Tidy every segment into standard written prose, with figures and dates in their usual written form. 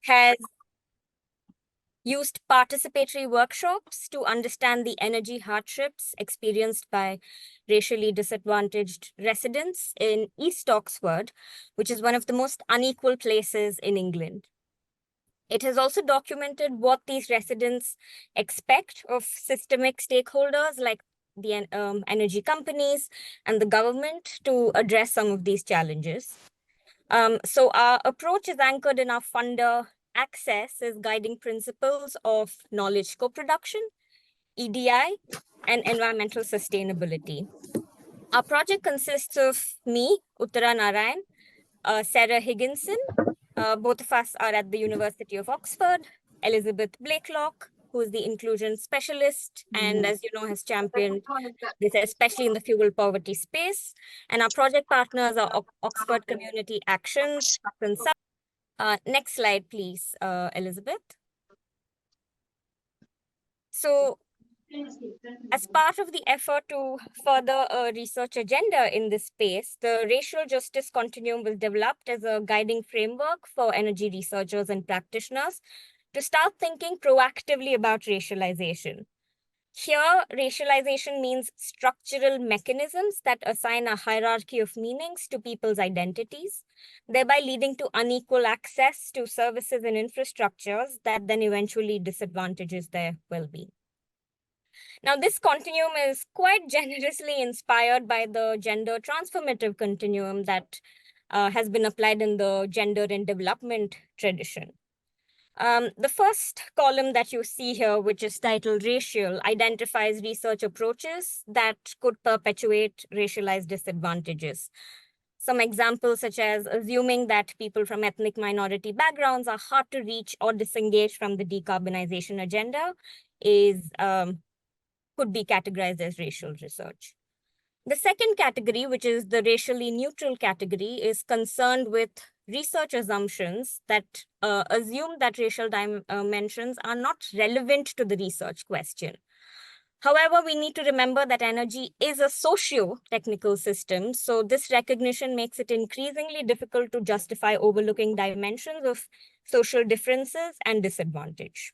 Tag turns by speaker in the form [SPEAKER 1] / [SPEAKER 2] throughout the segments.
[SPEAKER 1] has used participatory workshops to understand the energy hardships experienced by racially disadvantaged residents in East Oxford, which is one of the most unequal places in England. It has also documented what these residents expect of systemic stakeholders like the energy companies and the government to address some of these challenges. So our approach is anchored in our funder access as guiding principles of knowledge co-production, EDI, and environmental sustainability. Our project consists of me, Uttara Narayan, Sarah Higginson. Both of us are at the University of Oxford, Elizabeth Blakelock, who is the inclusion specialist, and as you know, has championed this, especially in the fuel poverty space. And our project partners are Oxford Community Action. Next slide, please, Elizabeth. So as part of the effort to further a research agenda in this space, the racial justice continuum was developed as a guiding framework for energy researchers and practitioners to start thinking proactively about racialization. Here, racialization means structural mechanisms that assign a hierarchy of meanings to people's identities, thereby leading to unequal access to services and infrastructures that then eventually disadvantages their well-being. Now, this continuum is quite generously inspired by the gender transformative continuum that has been applied in the gender and development tradition. The first column that you see here, which is titled Racial, identifies research approaches that could perpetuate racialized disadvantages. Some examples such as assuming that people from ethnic minority backgrounds are hard to reach or disengage from the decarbonization agenda could be categorized as racial research. The second category, which is the racially neutral category, is concerned with research assumptions that assume that racial dimensions are not relevant to the research question. However, we need to remember that energy is a socio-technical system, so this recognition makes it increasingly difficult to justify overlooking dimensions of social differences and disadvantage.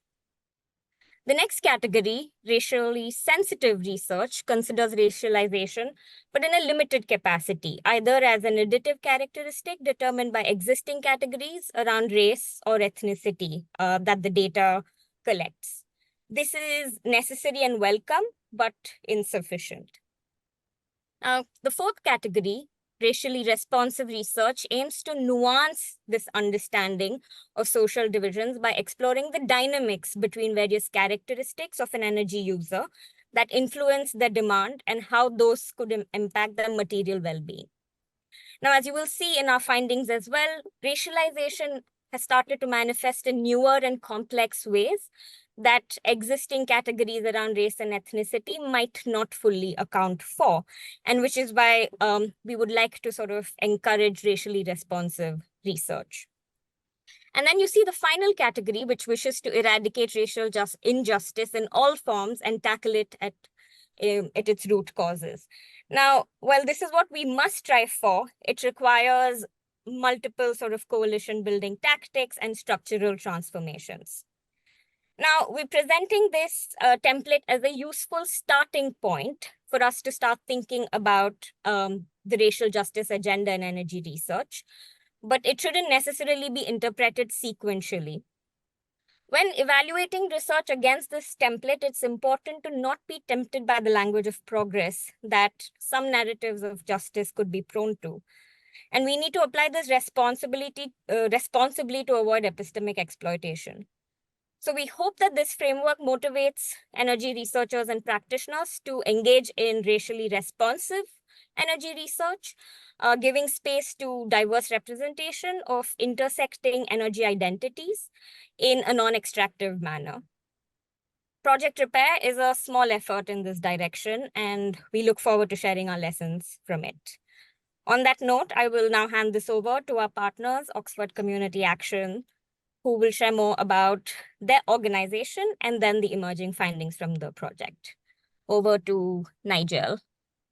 [SPEAKER 1] The next category, racially sensitive research, considers racialization, but in a limited capacity, either as an additive characteristic determined by existing categories around race or ethnicity that the data collects. This is necessary and welcome, but insufficient. Now, the fourth category, racially responsive research, aims to nuance this understanding of social divisions by exploring the dynamics between various characteristics of an energy user that influence their demand and how those could impact their material well-being. Now, as you will see in our findings as well, racialization has started to manifest in newer and complex ways that existing categories around race and ethnicity might not fully account for, and which is why we would like to sort of encourage racially responsive research. And then you see the final category, which wishes to eradicate racial injustice in all forms and tackle it at its root causes. Now, while this is what we must strive for, it requires multiple sort of coalition building tactics and structural transformations. Now, we're presenting this template as a useful starting point for us to start thinking about the racial justice agenda in energy research, but it shouldn't necessarily be interpreted sequentially. When evaluating research against this template, it's important to not be tempted by the language of progress that some narratives of justice could be prone to. And we need to apply this responsibly to avoid epistemic exploitation. So we hope that this framework motivates energy researchers and practitioners to engage in racially responsive energy research, giving space to diverse representation of intersecting energy identities in a non-extractive manner. Project Repair is a small effort in this direction, and we look forward to sharing our lessons from it. On that note, I will now hand this over to our partners, Oxford Community Action, who will share more about their organization and then the emerging findings from the project. Over to Nigel.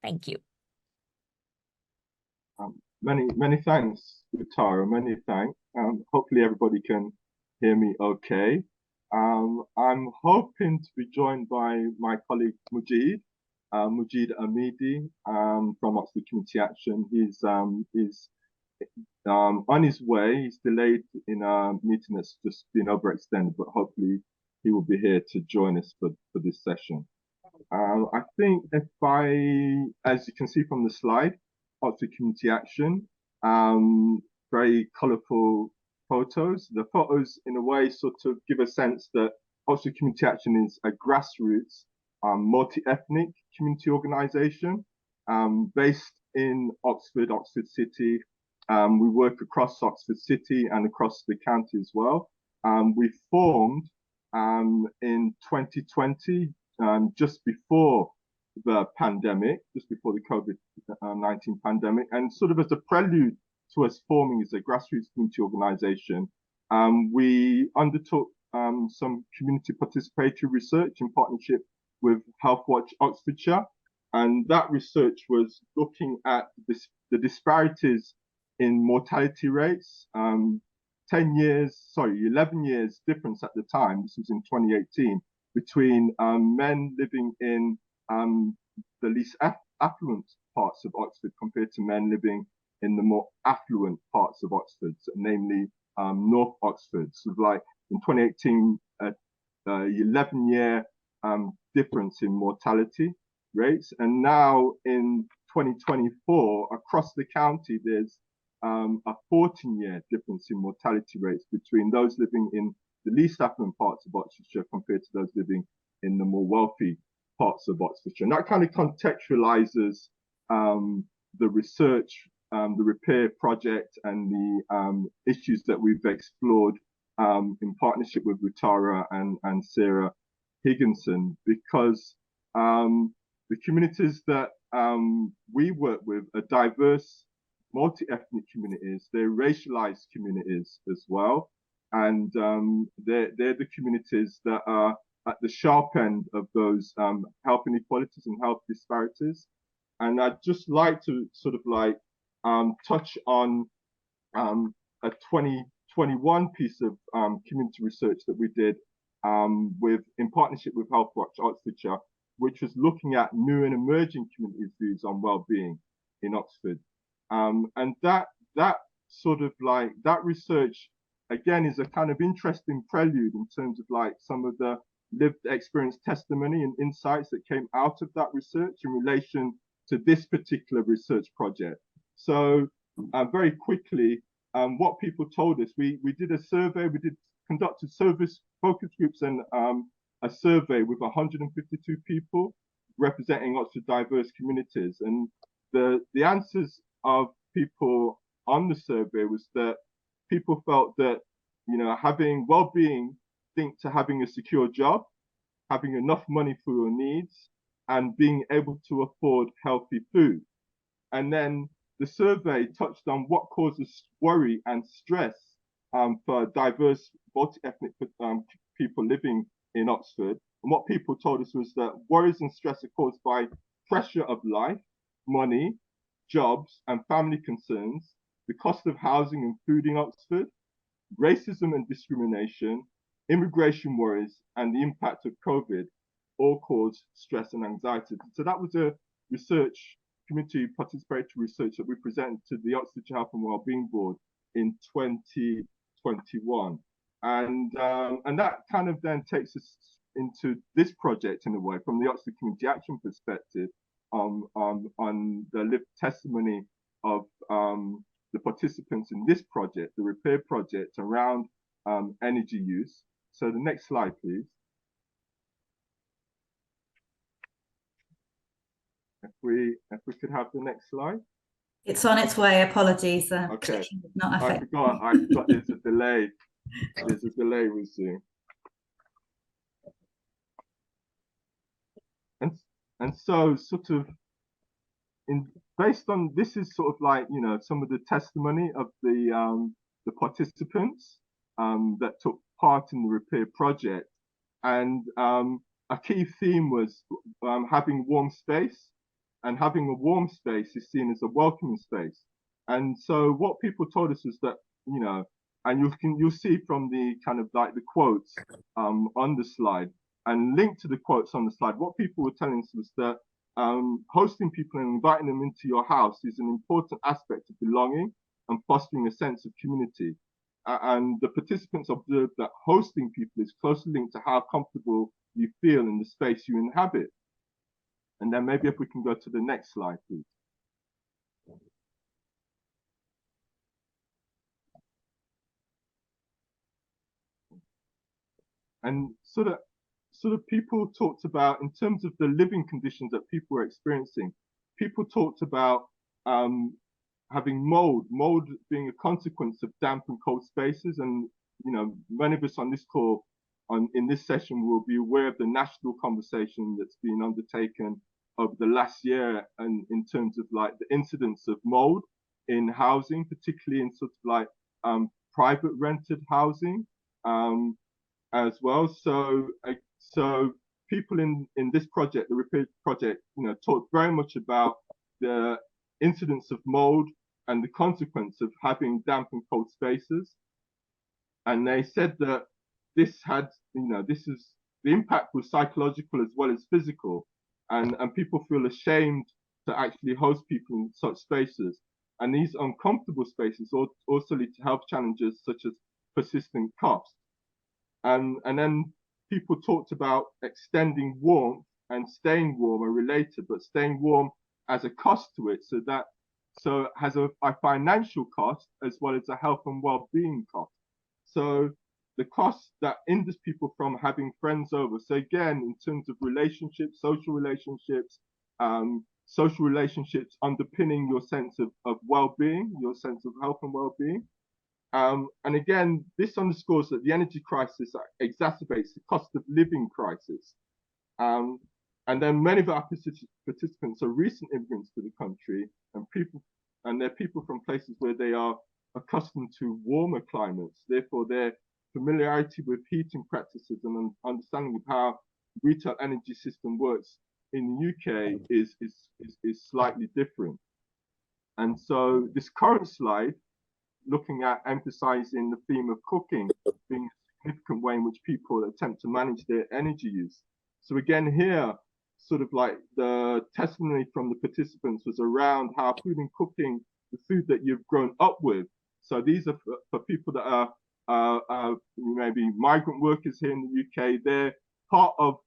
[SPEAKER 1] Thank you.
[SPEAKER 2] Many thanks, Uttara. Many thanks. Hopefully everybody can hear me okay. I'm hoping to be joined by my colleague Mujid Amidi from Oxford Community Action. He's on his way. He's delayed in a meeting that's just been overextended, but hopefully he will be here to join us for this session. I think as you can see from the slide, Oxford Community Action, very colourful photos. The photos, in a way, sort of give a sense that Oxford Community Action is a grassroots, multi-ethnic community organisation based in Oxford City. We work across Oxford City and across the county as well. We formed in 2020, just before the pandemic, just before the COVID-19 pandemic, and sort of as a prelude to us forming as a grassroots community organisation, we undertook some community participatory research in partnership with Healthwatch Oxfordshire, and that research was looking at the disparities in mortality rates. 11 years difference at the time, this was in 2018, between men living in the least affluent parts of Oxford compared to men living in the more affluent parts of Oxford, so namely North Oxford. So like in 2018, 11-year difference in mortality rates. And now in 2024, across the county, there's a 14-year difference in mortality rates between those living in the least affluent parts of Oxfordshire compared to those living in the more wealthy parts of Oxfordshire. And that kind of contextualizes the research, the repair project, and the issues that we've explored in partnership with Uttara and Sarah Higginson, because the communities that we work with are diverse, multi-ethnic communities. They're racialized communities as well. And they're the communities that are at the sharp end of those health inequalities and health disparities. And I'd just like to sort of like touch on a 2021 piece of community research that we did in partnership with Healthwatch Oxfordshire, which was looking at new and emerging communities' views on well-being in Oxford. And that sort of like, that research, again, is a kind of interesting prelude in terms of like some of the lived experience testimony and insights that came out of that research in relation to this particular research project. So very quickly, what people told us, we did a survey, conducted service focus groups and a survey with 152 people representing Oxford diverse communities. And the answers of people on the survey was that people felt that, you know, having well-being linked to having a secure job, having enough money for your needs, and being able to afford healthy food. And then the survey touched on what causes worry and stress for diverse multi-ethnic people living in Oxford. And what people told us was that worries and stress are caused by pressure of life, money, jobs, and family concerns, the cost of housing and food in Oxford, racism and discrimination, immigration worries, and the impact of COVID all cause stress and anxiety. So that was a research, community participatory research that we presented to the Oxfordshire Health and Wellbeing Board in 2021. And that kind of then takes us into this project in a way, from the Oxford Community Action perspective, on the lived testimony of the participants in this project, the repair project around energy use. So the next slide, please. If we could have the next slide.
[SPEAKER 3] It's on its way. Apologies.
[SPEAKER 2] Okay.
[SPEAKER 3] Not
[SPEAKER 2] I forgot. There's a delay. There's a delay with Zoom. And so sort of based on this is sort of like, you know, some of the testimony of the participants that took part in the repair project. And a key theme was having warm space, and having a warm space is seen as a welcoming space. And so what people told us is that, you know, And you'll see from the kind of like the quotes on the slide, and linked to the quotes on the slide, what people were telling us was that hosting people and inviting them into your house is an important aspect of belonging and fostering a sense of community. And the participants observed that hosting people is closely linked to how comfortable you feel in the space you inhabit. And then maybe if we can go to the next slide, please. And sort of people talked about, in terms of the living conditions that people were experiencing, people talked about having mold being a consequence of damp and cold spaces. And, you know, many of us on this call, in this session, will be aware of the national conversation that's been undertaken over the last year, and in terms of like the incidence of mold in housing, particularly in sort of like private rented housing as well. So people in this project, the Repair project, you know, talked very much about the incidence of mold and the consequence of having damp and cold spaces. And they said that this had, you know, the impact was psychological as well as physical. And people feel ashamed to actually host people in such spaces. And these uncomfortable spaces also lead to health challenges such as persistent coughs. And then people talked about extending warmth and staying warm are related, but staying warm as a cost to it. So it has a financial cost as well as a health and well-being cost. So the cost that hinders people from having friends over. So again, in terms of relationships, social relationships underpinning your sense of well-being, your sense of health and well-being. And again, this underscores that the energy crisis exacerbates the cost of living crisis. And then many of our participants are recent immigrants to the country, and they're people from places where they are accustomed to warmer climates. Therefore, their familiarity with heating practices and understanding of how retail energy system works in the UK is slightly different. And so this current slide, looking at emphasizing the theme of cooking being a significant way in which people attempt to manage their energy use. So again, here, sort of like the testimony from the participants was around how food and cooking, the food that you've grown up with. So these are for people that are maybe migrant workers here in the UK. They're part of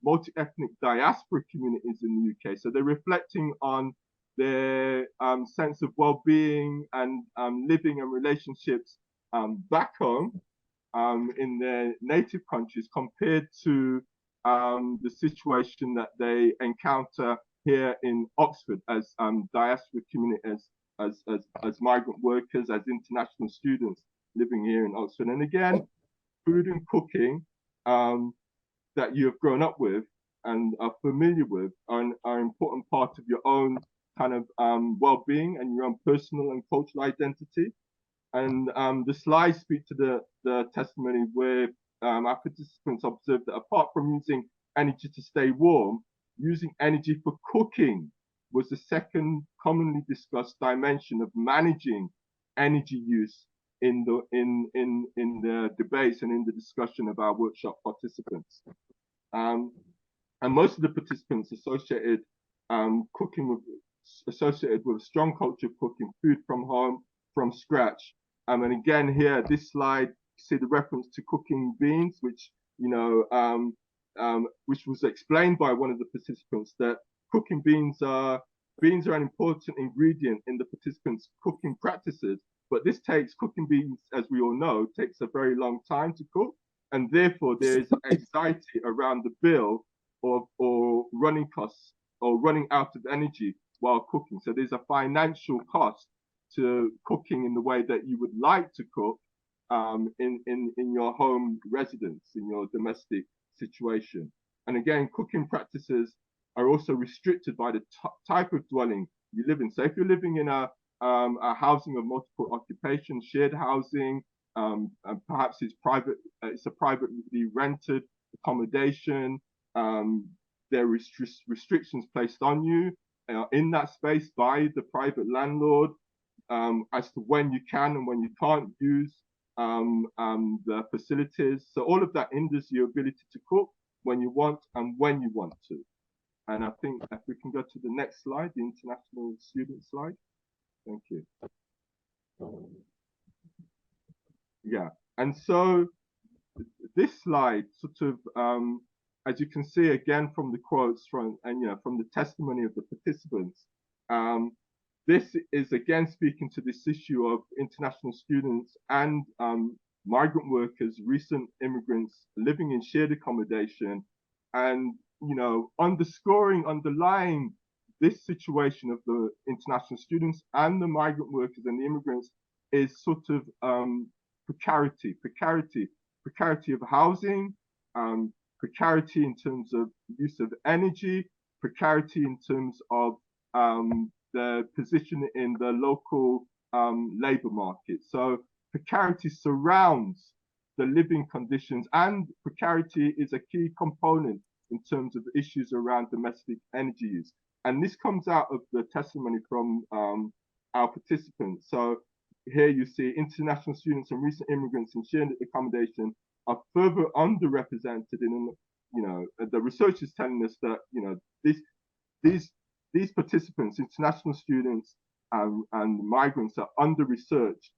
[SPEAKER 2] multi-ethnic diaspora communities in the UK. So they're reflecting on their sense of well-being and living and relationships back home in their native countries compared to the situation that they encounter here in Oxford as diaspora communities, as migrant workers, as international students living here in Oxford. And again, food and cooking that you have grown up with and are familiar with are an important part of your own kind of well-being and your own personal and cultural identity. And the slides speak to the testimony where our participants observed that apart from using energy to stay warm, using energy for cooking was the second commonly discussed dimension of managing energy use in the debates and in the discussion of our workshop participants. And most of the participants associated cooking associated with a strong culture of cooking food from home, from scratch. And again, here, this slide, you see the reference to cooking beans, which, you know, which was explained by one of the participants, that cooking beans are an important ingredient in the participants' cooking practices. But this cooking beans, as we all know, takes a very long time to cook. And therefore, there is anxiety around the bill or running costs or running out of energy while cooking. So there's a financial cost to cooking in the way that you would like to cook in your home residence, in your domestic situation. And again, cooking practices are also restricted by the type of dwelling you live in. So if you're living in a housing of multiple occupation, shared housing, and perhaps it's a privately rented accommodation, there are restrictions placed on you in that space by the private landlord. as to when you can and when you can't use the facilities. So all of that hinders your ability to cook when you want and when you want to. And I think if we can go to the next slide, the international student slide. Thank you. Yeah, and so this slide sort of, as you can see again from the quotes from, and from the testimony of the participants, this is again speaking to this issue of international students and migrant workers, recent immigrants living in shared accommodation, and underlying this situation of the international students and the migrant workers and the immigrants is sort of precarity of housing, precarity in terms of use of energy, precarity in terms of the position in the local labor market. So precarity surrounds the living conditions, and precarity is a key component in terms of issues around domestic energy use. And this comes out of the testimony from our participants. So here you see international students and recent immigrants in shared accommodation are further underrepresented in, the research is telling us that, these participants, international students and migrants, are under-researched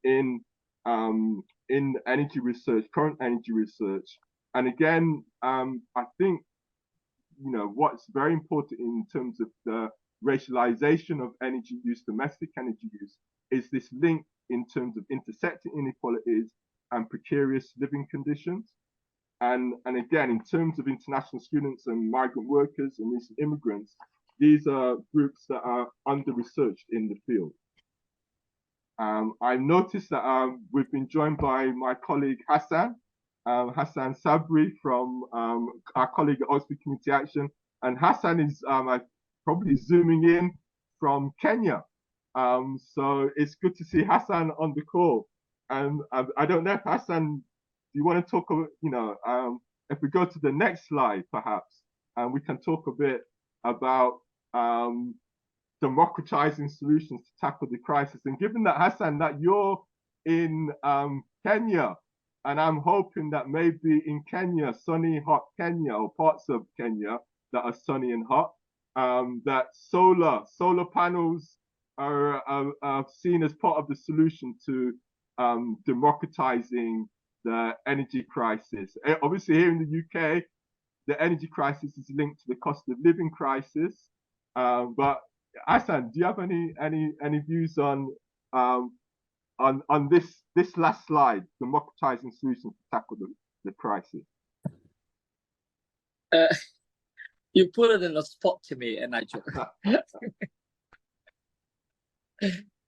[SPEAKER 2] in energy research, current energy research. And again, I think, what's very important in terms of the racialization of energy use, domestic energy use, is this link in terms of intersecting inequalities and precarious living conditions. And again, in terms of international students and migrant workers and recent immigrants, these are groups that are under-researched in the field. I noticed that we've been joined by my colleague Hassan, Hassan Sabrie from our colleague at Oxford Community Action. And Hassan is probably zooming in from Kenya. So it's good to see Hassan on the call. And I don't know if Hassan, do you want to talk, if we go to the next slide, perhaps, and we can talk a bit about democratizing solutions to tackle the crisis. And given that, Hassan, that you're in Kenya, and I'm hoping that maybe in Kenya, sunny, hot Kenya, or parts of Kenya that are sunny and hot, that solar panels are seen as part of the solution to democratizing the energy crisis. Obviously, here in the UK, the energy crisis is linked to the cost of living crisis. But Hassan, do you have any views on this last slide, democratizing solutions to tackle the crisis?
[SPEAKER 4] You put it in a spot to me, Nigel.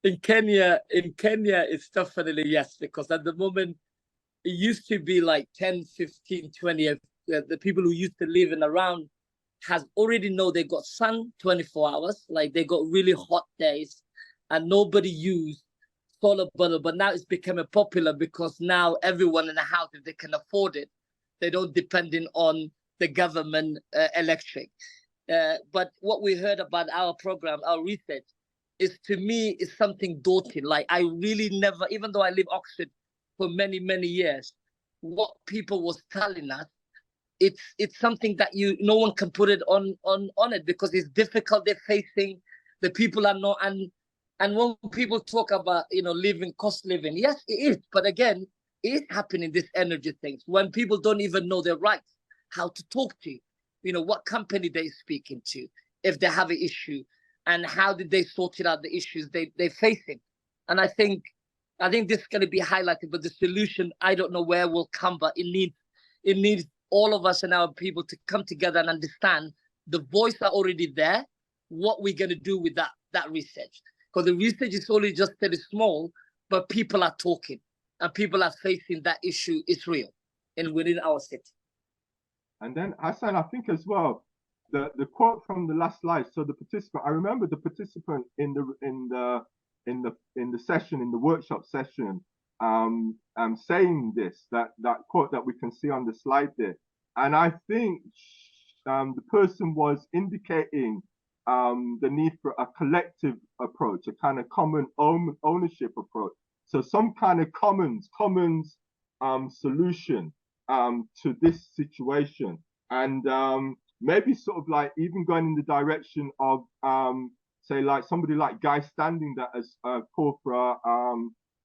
[SPEAKER 4] In Kenya, it's definitely yes, because at the moment, it used to be like 10, 15, 20, the people who used to live in around has already know they got sun 24 hours, like they got really hot days, and nobody used solar panel. But now it's becoming popular because now everyone in the house, if they can afford it, they don't depend on the government electric. But what we heard about our program, our research, is to me is something daunting. Like I really never, even though I live Oxford for many, many years, what people was telling us, it's something that no one can put it on it because it's difficult. They're facing, the people are not, and when people talk about cost living, yes, it is. But again, it is happening, this energy things, when people don't even know their rights, how to talk to, what company they're speaking to, if they have an issue, and how did they sort it out, the issues they're facing. And I think this is going to be highlighted, but the solution, I don't know where will come, but it needs all of us and our people to come together and understand the voice are already there, what we're going to do with that research. Because the research is only just very small, but people are talking and people are facing that issue. It's real and within our city.
[SPEAKER 2] And then Hassan, I think as well, the quote from the last slide. So the participant, I remember the participant in the session, in the workshop session, saying this, that quote that we can see on the slide there. And I think the person was indicating the need for a collective approach, a kind of common ownership approach. So some kind of commons solution to this situation, and maybe sort of like even going in the direction of say like somebody like Guy Standing that has called for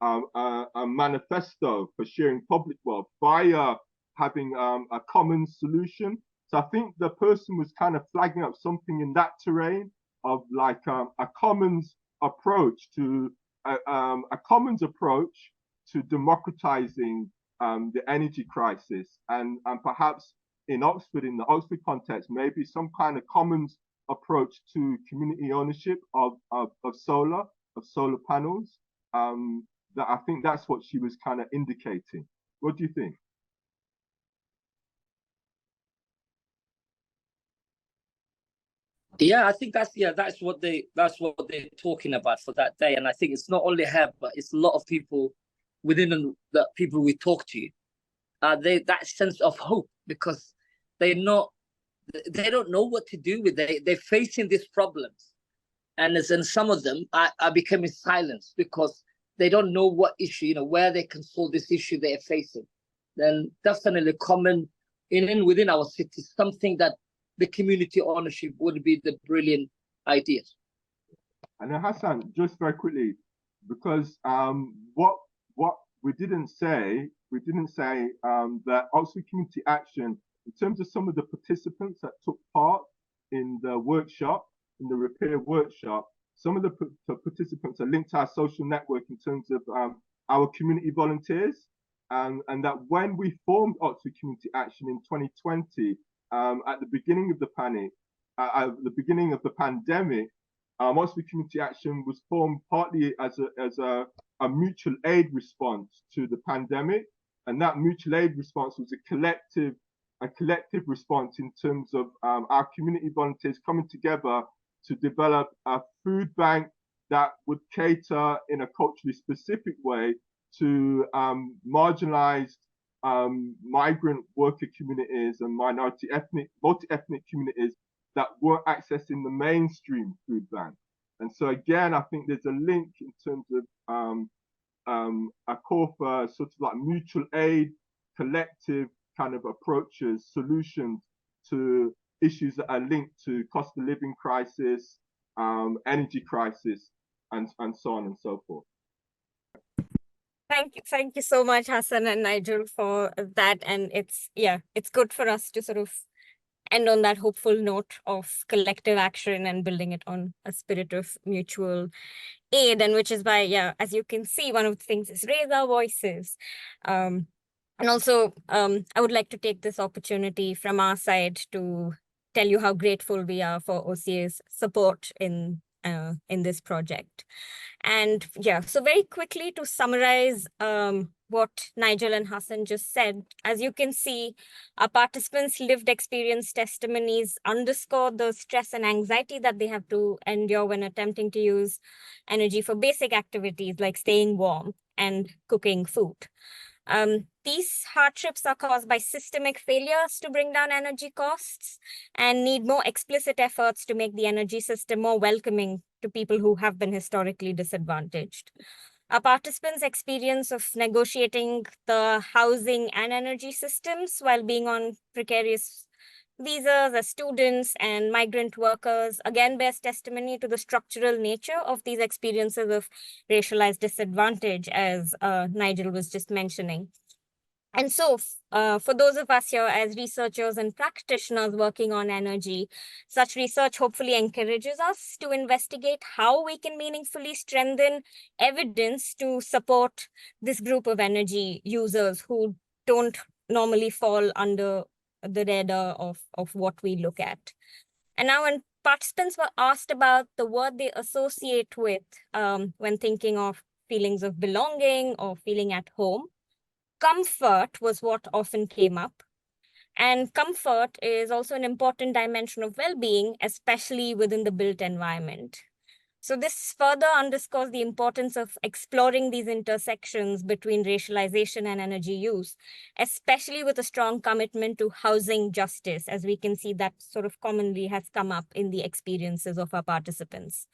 [SPEAKER 2] a manifesto for sharing public wealth via having a common solution. So I think the person was kind of flagging up something in that terrain of like a commons approach to democratizing the energy crisis, and perhaps in Oxford, in the Oxford context, maybe some kind of commons approach to community ownership of solar panels. That I think that's what she was kind of indicating. What do you think?
[SPEAKER 4] Yeah, I think that's what they're talking about for that day. And I think it's not only her, but it's a lot of people within the people we talk to. That sense of hope, because they don't know what to do with it. They're facing these problems, and some of them are becoming silenced because they don't know what issue, where they can solve this issue they're facing. Then definitely common within our city, something that the community ownership would be the brilliant idea.
[SPEAKER 2] And then Hassan, just very quickly, because what we didn't say that Oxford Community Action, in terms of some of the participants that took part in the workshop, in the repair workshop, some of the participants are linked to our social network in terms of our community volunteers, and that when we formed Oxford Community Action in 2020, at the beginning of the pandemic, Oxford Community Action was formed partly as a mutual aid response to the pandemic, and that mutual aid response was a collective response in terms of our community volunteers coming together to develop a food bank that would cater in a culturally specific way to marginalized migrant worker communities and multi-ethnic communities that weren't accessing the mainstream food bank. And so again, I think there's a link in terms of a call for sort of like mutual aid, collective kind of approaches, solutions to issues that are linked to cost of living crisis, energy crisis, and so on and so forth.
[SPEAKER 1] Thank you so much, Hassan and Nigel, for that. And it's good for us to sort of end on that hopeful note of collective action and building it on a spirit of mutual aid. And which is why, as you can see, one of the things is raise our voices. And also, I would like to take this opportunity from our side to tell you how grateful we are for OCA's support in this project. And so very quickly to summarize what Nigel and Hassan just said, as you can see, our participants' lived experience testimonies underscore the stress and anxiety that they have to endure when attempting to use energy for basic activities like staying warm and cooking food. These hardships are caused by systemic failures to bring down energy costs and need more explicit efforts to make the energy system more welcoming to people who have been historically disadvantaged. Our participants' experience of negotiating the housing and energy systems while being on precarious visas as students and migrant workers again bears testimony to the structural nature of these experiences of racialized disadvantage, as Nigel was just mentioning. And so for those of us here as researchers and practitioners working on energy, such research hopefully encourages us to investigate how we can meaningfully strengthen evidence to support this group of energy users who don't normally fall under the radar of what we look at. And now when participants were asked about the word they associate with when thinking of feelings of belonging or feeling at home, comfort was what often came up. And comfort is also an important dimension of well-being, especially within the built environment. So this further underscores the importance of exploring these intersections between racialization and energy use, especially with a strong commitment to housing justice, as we can see that sort of commonly has come up in the experiences of our participants.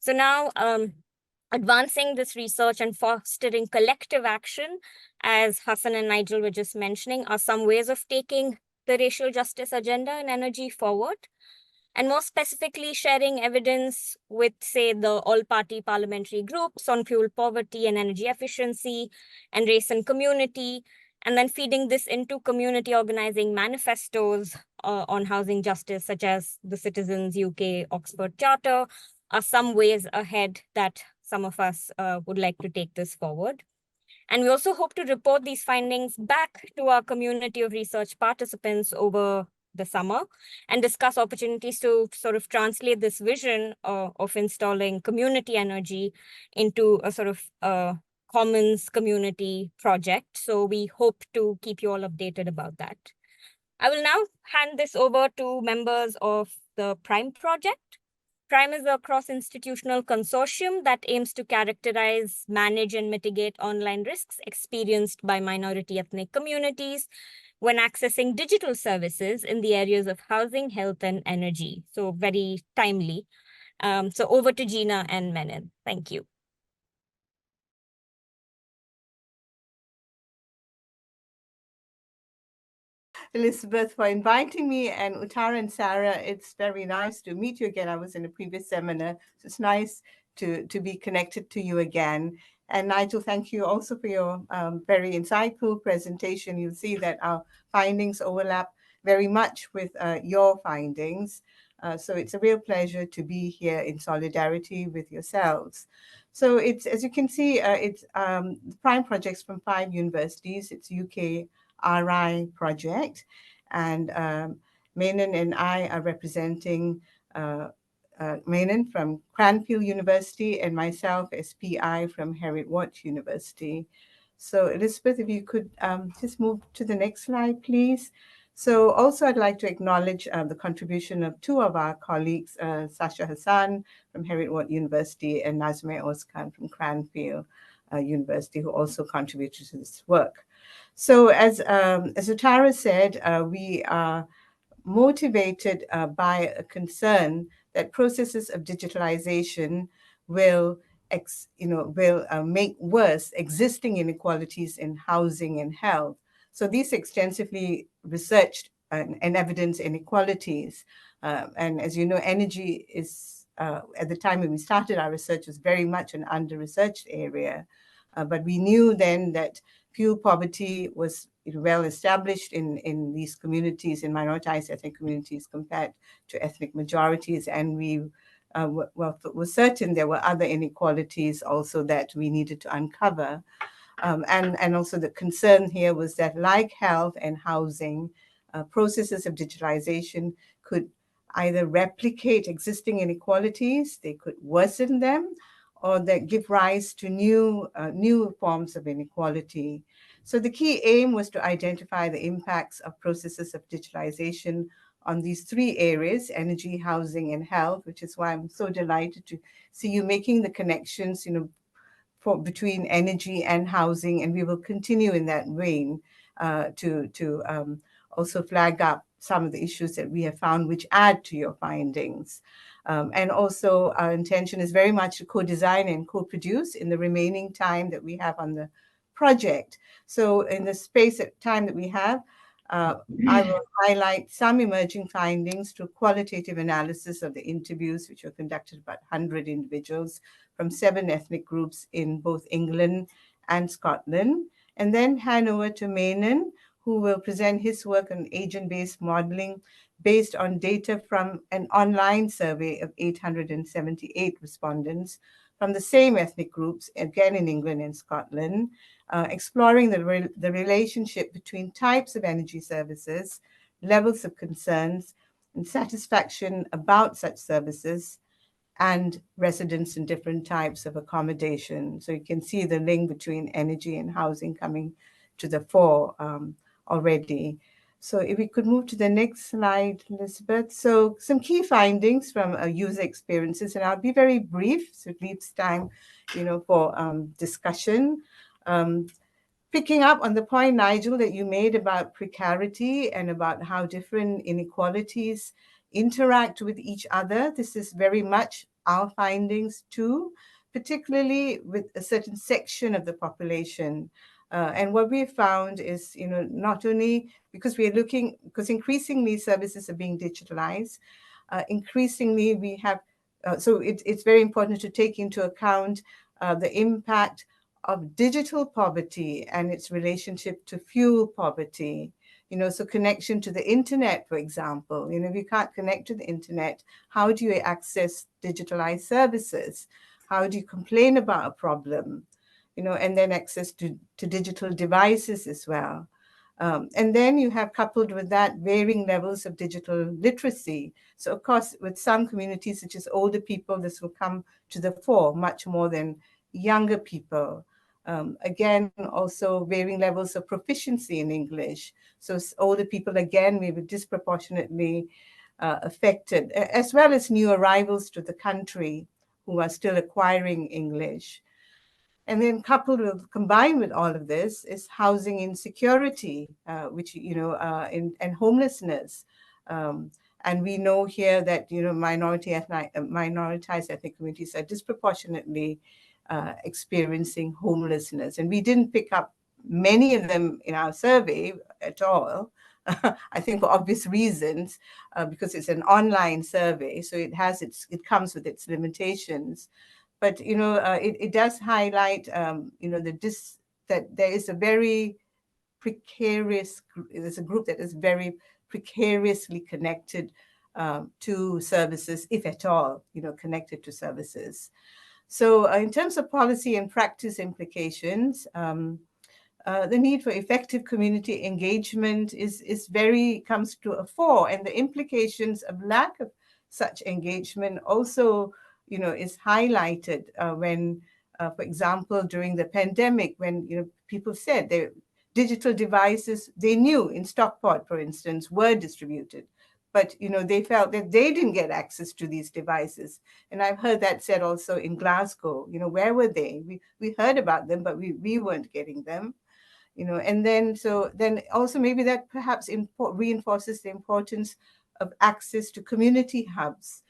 [SPEAKER 1] So now, advancing this research and fostering collective action, as Hassan and Nigel were just mentioning, are some ways of taking the racial justice agenda and energy forward. And more specifically, sharing evidence with, say, the all-party parliamentary groups on fuel poverty and energy efficiency and race and community, and then feeding this into community organizing manifestos on housing justice, such as the Citizens UK Oxford Charter, are some ways ahead that some of us would like to take this forward. And we also hope to report these findings back to our community of research participants over the summer and discuss opportunities to sort of translate this vision of installing community energy into a sort of commons community project. So we hope to keep you all updated about that. I will now hand this over to members of the PRIME project. PRIME is a cross-institutional consortium that aims to characterize, manage, and mitigate online risks experienced by minority ethnic communities when accessing digital services in the areas of housing, health, and energy. So very timely. So over to Gina and Mannan. Thank you.
[SPEAKER 5] Elizabeth, for inviting me, and Uttara and Sarah, it's very nice to meet you again. I was in a previous seminar, so it's nice to be connected to you again. And Nigel, thank you also for your very insightful presentation. You'll see that our findings overlap very much with your findings. So it's a real pleasure to be here in solidarity with yourselves. So it's, as you can see, it's PRIME projects from 5 universities. It's UK RI project, and Mannan and I are representing Mannan from Cranfield University and myself as PI from Heriot University. So Elizabeth, if you could just move to the next slide, please. So also I'd like to acknowledge the contribution of 2 of our colleagues, Sasha Hassan from Heriot University and Nazmeh Ozkan from Cranfield University, who also contributed to this work. So as Uttara said, we are motivated by a concern that processes of digitalization will make worse existing inequalities in housing and health. So these extensively researched and evidence inequalities. And as you know, energy is, at the time when we started our research, was very much an under-researched area. But we knew then that fuel poverty was well established in these communities, in minoritized ethnic communities compared to ethnic majorities. And we were certain there were other inequalities also that we needed to uncover. And also the concern here was that, like health and housing, processes of digitalization could either replicate existing inequalities, they could worsen them, or that give rise to new forms of inequality. So the key aim was to identify the impacts of processes of digitalization on these 3 areas: energy, housing, and health, which is why I'm so delighted to see you making the connections, between energy and housing, and we will continue in that vein to also flag up some of the issues that we have found which add to your findings. And also our intention is very much to co-design and co-produce in the remaining time that we have on the project. So in the space of time that we have, I will highlight some emerging findings through qualitative analysis of the interviews, which were conducted about 100 individuals from 7 ethnic groups in both England and Scotland, and then hand over to Mannan, who will present his work on agent-based modeling based on data from an online survey of 878 respondents from the same ethnic groups, again in England and Scotland, exploring the relationship between types of energy services, levels of concerns, and satisfaction about such services, and residents in different types of accommodation. So you can see the link between energy and housing coming to the fore already. So if we could move to the next slide, Elizabeth. So some key findings from user experiences, and I'll be very brief, so it leaves time, for discussion. Picking up on the point, Nigel, that you made about precarity and about how different inequalities interact with each other. This is very much our findings too, particularly with a certain section of the population. And what we found is, not only because because increasingly services are being digitalized, increasingly we have, so it's very important to take into account the impact of digital poverty and its relationship to fuel poverty. So connection to the internet, for example, if you can't connect to the internet, how do you access digitalized services? How do you complain about a problem? And then access to digital devices as well. And then you have, coupled with that, varying levels of digital literacy. So of course, with some communities, such as older people, this will come to the fore much more than younger people. Again, also varying levels of proficiency in English. So older people, again, may be disproportionately affected, as well as new arrivals to the country who are still acquiring English. And then combined with all of this is housing insecurity, which, and homelessness. And we know here that, minoritized ethnic communities are disproportionately experiencing homelessness. And we didn't pick up many of them in our survey at all, I think for obvious reasons, because it's an online survey. So it comes with its limitations. But, it does highlight, that there is a very precarious, there's a group that is very precariously connected to services, if at all, connected to services. So in terms of policy and practice implications, the need for effective community engagement comes to a fore, and the implications of lack of such engagement also, is highlighted when, for example, during the pandemic, when people said their digital devices, they knew in Stockport, for instance, were distributed, but they felt that they didn't get access to these devices. And I've heard that said also in Glasgow. Where were they? We heard about them, but we weren't getting them. And then also maybe that perhaps reinforces the importance of access to community hubs.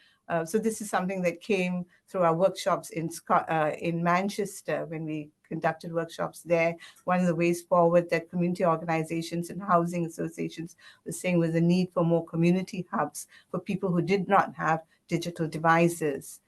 [SPEAKER 5] So this is something that came through our workshops in Manchester when we conducted workshops there. One of the ways forward that community organizations and housing associations were saying was the need for more community hubs for people who did not have digital devices.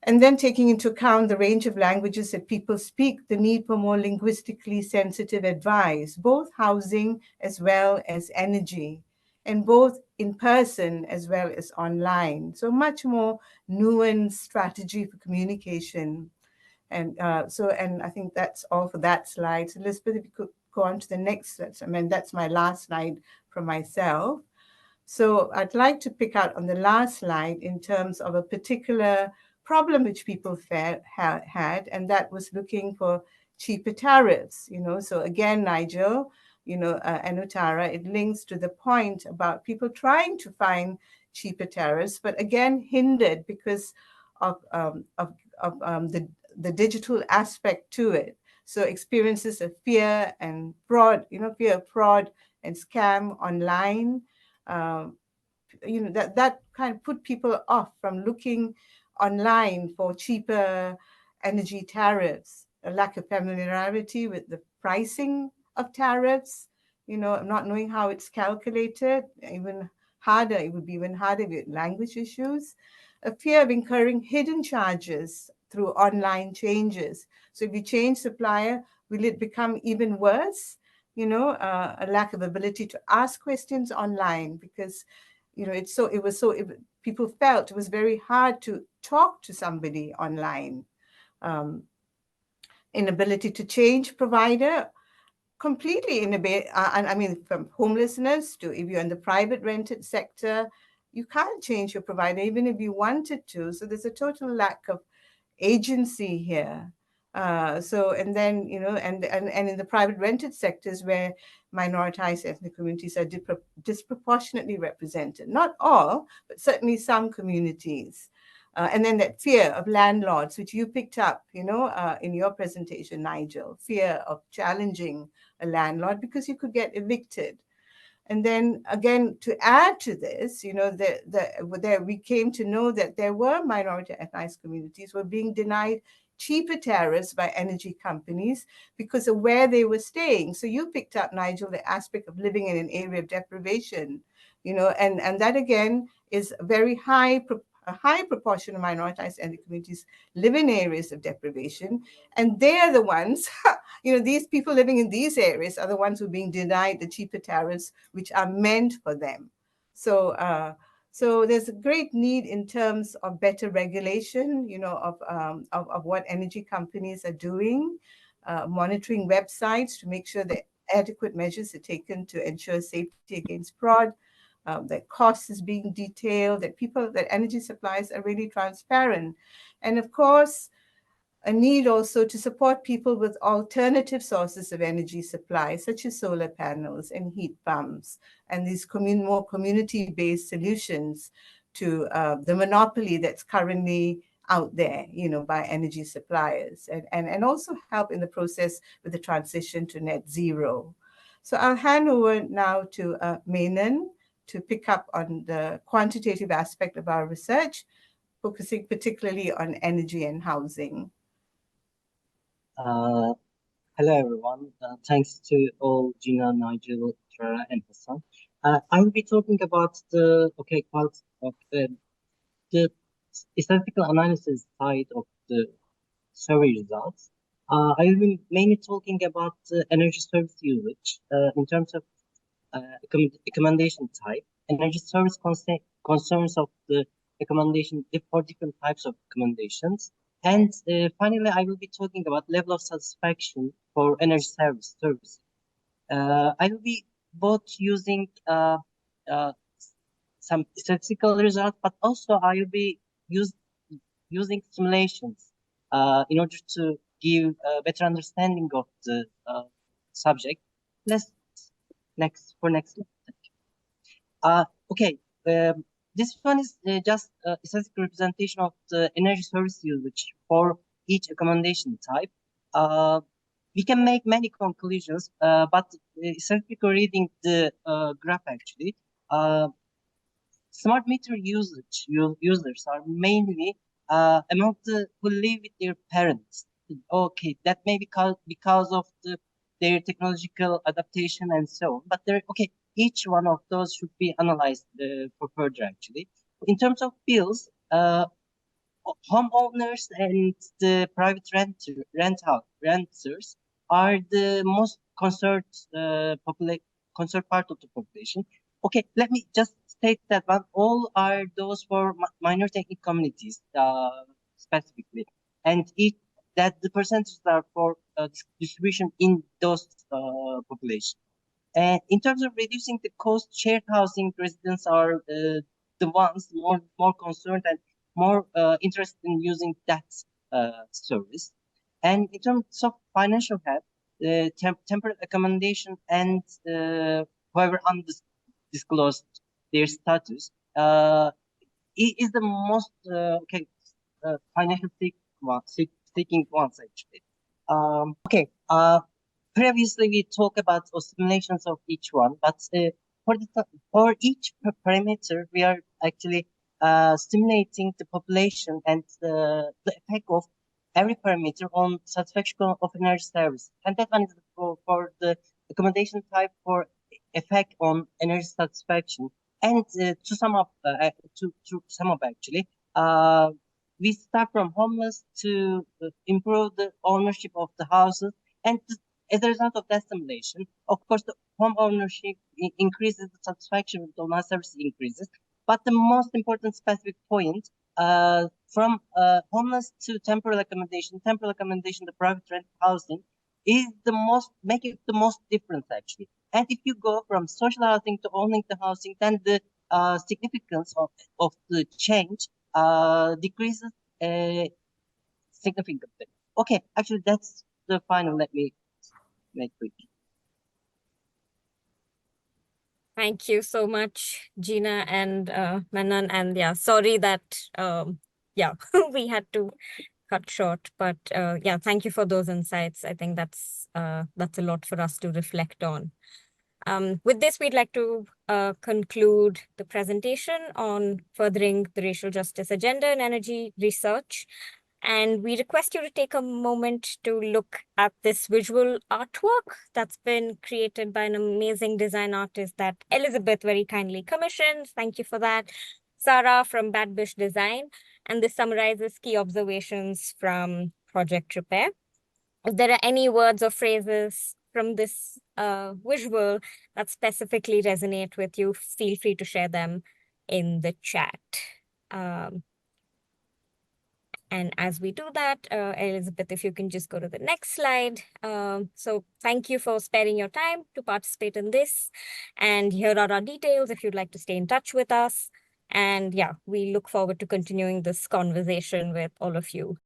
[SPEAKER 5] And then taking into account the range of languages that people speak, the need for more linguistically sensitive advice, both housing as well as energy, and both in person as well as online. So much more nuanced strategy for communication. And and I think that's all for that slide. So Elizabeth, if you could go on to the next, that's my last slide from myself. So I'd like to pick out on the last slide in terms of a particular problem which people had, and that was looking for cheaper tariffs. So again, Nigel, and Uttara, it links to the point about people trying to find cheaper tariffs, but again hindered because of the digital aspect to it. So experiences of fear and fraud, fear of fraud and scam online. That kind of put people off from looking online for cheaper energy tariffs, a lack of familiarity with the pricing of tariffs, not knowing how it's calculated, it would be even harder with language issues, a fear of incurring hidden charges through online changes. So if you change supplier, will it become even worse? A lack of ability to ask questions online because, people felt it was very hard to talk to somebody online. Inability to change provider, completely from homelessness to if you're in the private rented sector, you can't change your provider even if you wanted to. So there's a total lack of agency here. So, and then, you know, and in the private rented sectors where minoritized ethnic communities are disproportionately represented. Not all, but certainly some communities. And then that fear of landlords, which you picked up, you know, in your presentation, Nigel, fear of challenging a landlord because you could get evicted. And then again, to add to this, you know, we came to know that there were minority ethnic communities were being denied cheaper tariffs by energy companies because of where they were staying. So you picked up, Nigel, the aspect of living in an area of deprivation, you know, and that again is a high proportion of minoritized ethnic communities live in areas of deprivation, and they are the ones, you know, these people living in these areas are the ones who are being denied the cheaper tariffs which are meant for them. So there's a great need in terms of better regulation, you know, of what energy companies are doing, monitoring websites to make sure that adequate measures are taken to ensure safety against fraud, that cost is being detailed, that energy supplies are really transparent. And of course, a need also to support people with alternative sources of energy supply, such as solar panels and heat pumps, and these more community-based solutions to the monopoly that's currently out there, you know, by energy suppliers, and also help in the process with the transition to net zero. So I'll hand over now to Mannan to pick up on the quantitative aspect of our research, focusing particularly on energy and housing.
[SPEAKER 6] Hello everyone. Thanks to all Gina, Nigel, Uttara, and Hassan. I will be talking about the statistical analysis side of the survey results. I will be mainly talking about the energy service usage in terms of recommendation type. Energy service concerns of the recommendation for different types of recommendations. And finally, I will be talking about level of satisfaction for energy service. I will be both using some statistical results, but also I will be using simulations in order to give a better understanding of the subject. Next. Okay. This one is just a statistical representation of the energy service usage for each accommodation type. We can make many conclusions, but statistically reading the graph actually, smart meter users are mainly among the who live with their parents. Okay, that may be because of their technological adaptation and so on. But each one of those should be analyzed for further actually. In terms of bills, homeowners and the private renters are the most concerned part of the population. Okay, let me just state that one. All are those for minority ethnic communities specifically, and that the percentages are for distribution in those population. And in terms of reducing the cost, shared housing residents are the ones more concerned and more interested in using that service. And in terms of financial help, temporary accommodation and whoever undisclosed their status is the most financial seeking ones actually. Previously we talked about simulations of each one, but for each parameter we are actually simulating the population and the effect of every parameter on satisfaction of energy service. And that one is for the accommodation type for effect on energy satisfaction. And to sum up actually, we start from homeless to improve the ownership of the houses, and as a result of that simulation, of course, the home ownership increases, the satisfaction with the service increases. But the most important specific point, from homeless to temporary accommodation, the private rent housing, is make it the most difference actually. And if you go from social housing to owning the housing, then the significance of the change decreases significantly. Okay, actually, that's the final. Let me make quick.
[SPEAKER 1] Thank you so much, Gina and Mannan. And yeah, sorry that yeah, we had to cut short, but yeah, thank you for those insights. I think that's a lot for us to reflect on. With this, we'd like to conclude the presentation on furthering the racial justice agenda in energy research. And we request you to take a moment to look at this visual artwork that's been created by an amazing design artist that Elizabeth very kindly commissioned. Thank you for that. Sarah from Bad Bish Design. And this summarizes key observations from Project Repair. If there are any words or phrases from this visual that specifically resonate with you, feel free to share them in the chat. And as we do that, Elizabeth, if you can just go to the next slide. So thank you for sparing your time to participate in this. And here are our details if you'd like to stay in touch with us. And yeah, we look forward to continuing this conversation with all of you